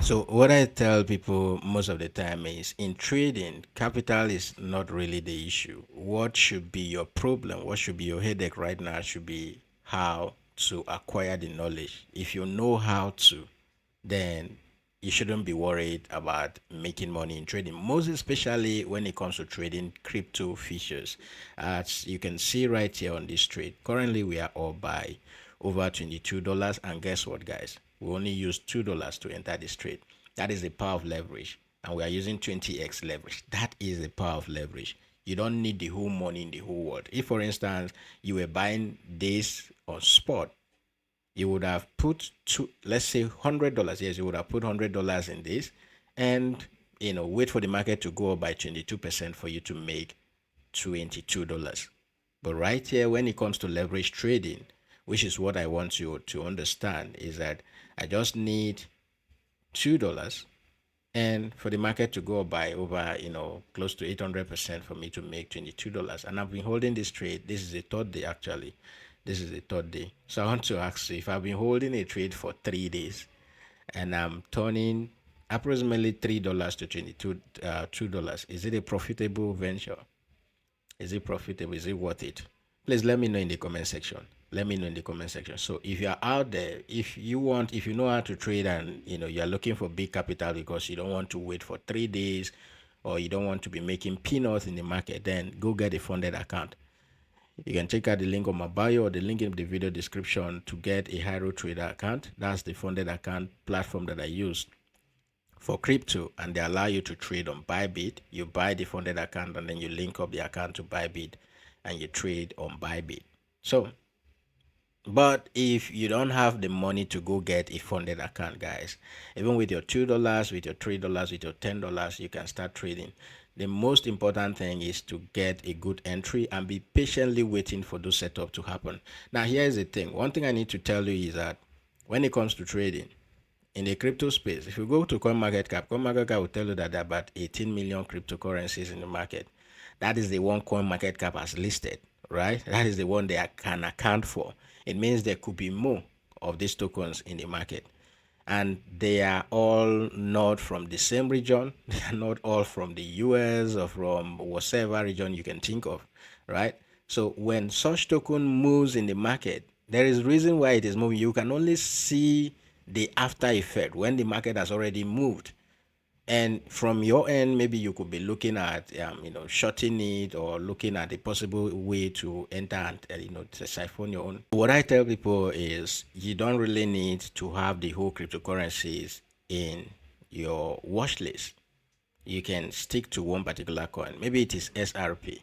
So what I tell people most of the time is in trading, capital is not really the issue. What should be your problem? What should be your headache right now should be how to acquire the knowledge. If you know how to, then you shouldn't be worried about making money in trading, most especially when it comes to trading crypto features. As you can see right here on this trade, currently we are all by over $22. And guess what, guys? We only use $2 to enter this trade. That is the power of leverage. And we are using 20x leverage. That is the power of leverage. You don't need the whole money in the whole world. If, for instance, you were buying this on spot, you would have put two, let's say $100. Yes, you would have put $100 in this, and wait for the market to go up by 22% for you to make $22. But right here, when it comes to leverage trading, which is what I want you to understand, is that I just need $2 and for the market to go up by over close to 800% for me to make $22. And I've been holding this trade. This is the third day, actually. This is the third day. So I want to ask you, if I've been holding a trade for 3 days and I'm turning approximately $3 to $2, is it a profitable venture? Is it profitable? Is it worth it? Please let me know in the comment section. Let me know in the comment section. So if you are out there, if you know how to trade, and you are looking for big capital because you don't want to wait for 3 days, or you don't want to be making peanuts in the market, then go get a funded account. You can check out the link on my bio or the link in the video description to get a Hiro Trader account. That's the funded account platform that I use for crypto, and they allow you to trade on Bybit. You buy the funded account and then you link up the account to Bybit and you trade on Bybit. So, but if you don't have the money to go get a funded account, guys, even with your $2, with your $3, with your $10, you can start trading. The most important thing is to get a good entry and be patiently waiting for those setup to happen. Now, here's the thing. One thing I need to tell you is that when it comes to trading in the crypto space, if you go to CoinMarketCap will tell you that there are about 18 million cryptocurrencies in the market. That is the one CoinMarketCap has listed, right? That is the one they can account for. It means there could be more of these tokens in the market. And they are all not from the same region. They are not all from the US or from whatever region you can think of, right? So when such token moves in the market, there is reason why it is moving. You can only see the after effect when the market has already moved. And from your end, maybe you could be looking at, shorting it, or looking at a possible way to enter and, to siphon your own. What I tell people is you don't really need to have the whole cryptocurrencies in your watch list. You can stick to one particular coin. Maybe it is SRP.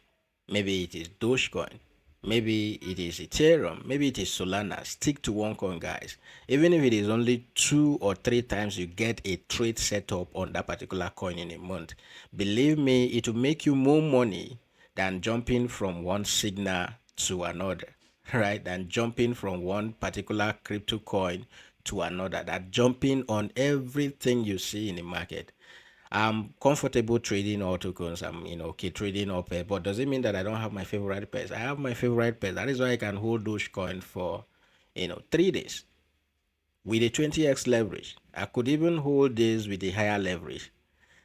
Maybe it is Dogecoin. Maybe it is Ethereum. Maybe it is Solana. Stick to one coin, guys. Even if it is only 2 or 3 times you get a trade set up on that particular coin in a month, believe me, it will make you more money than jumping from one signal to another, right? Than jumping from one particular crypto coin to another, that jumping on everything you see in the market. I'm comfortable trading all tokens. I'm, okay, trading all pairs. But does it mean that I don't have my favorite pairs? I have my favorite pairs. That is why I can hold Dogecoin for, 3 days with a 20x leverage. I could even hold this with a higher leverage.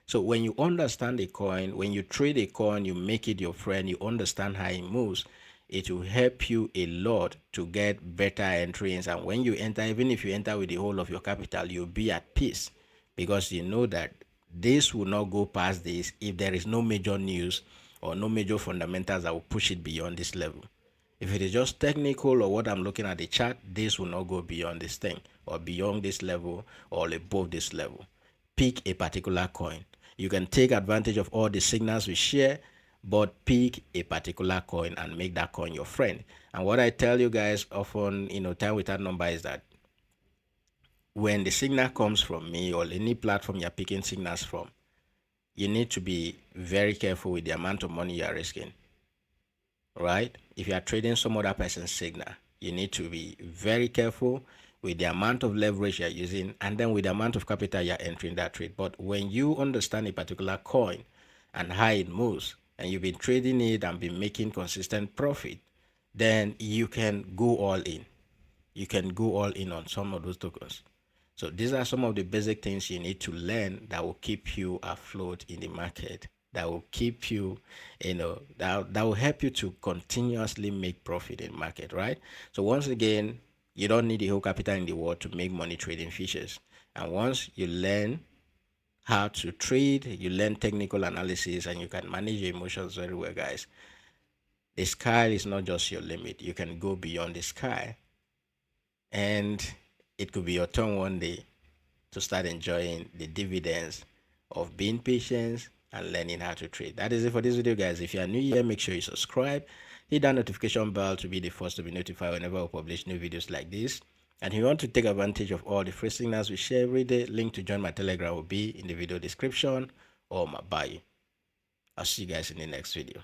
So when you understand a coin, when you trade a coin, you make it your friend, you understand how it moves, it will help you a lot to get better entries. And when you enter, even if you enter with the whole of your capital, you'll be at peace because you know that this will not go past this if there is no major news or no major fundamentals that will push it beyond this level. If it is just technical or what I'm looking at the chart, this will not go beyond this thing or beyond this level or above this level. Pick a particular coin. You can take advantage of all the signals we share, but pick a particular coin and make that coin your friend. And what I tell you guys often, time without number, is that when the signal comes from me or any platform you're picking signals from, you need to be very careful with the amount of money you are risking, right? If you are trading some other person's signal, you need to be very careful with the amount of leverage you're using and then with the amount of capital you're entering that trade. But when you understand a particular coin and how it moves, and you've been trading it and been making consistent profit, then you can go all in. You can go all in on some of those tokens. So these are some of the basic things you need to learn that will keep you afloat in the market, that will keep you, that will help you to continuously make profit in market, right? So once again, you don't need the whole capital in the world to make money trading fishes. And once you learn how to trade, you learn technical analysis, and you can manage your emotions very well, guys. The sky is not just your limit. You can go beyond the sky, and it could be your turn one day to start enjoying the dividends of being patient and learning how to trade. That is it for this video, guys. If you are new here, make sure you subscribe, hit that notification bell to be the first to be notified whenever we publish new videos like this. And if you want to take advantage of all the free signals we share every day, link to join my Telegram will be in the video description or my bio. I'll see you guys in the next video.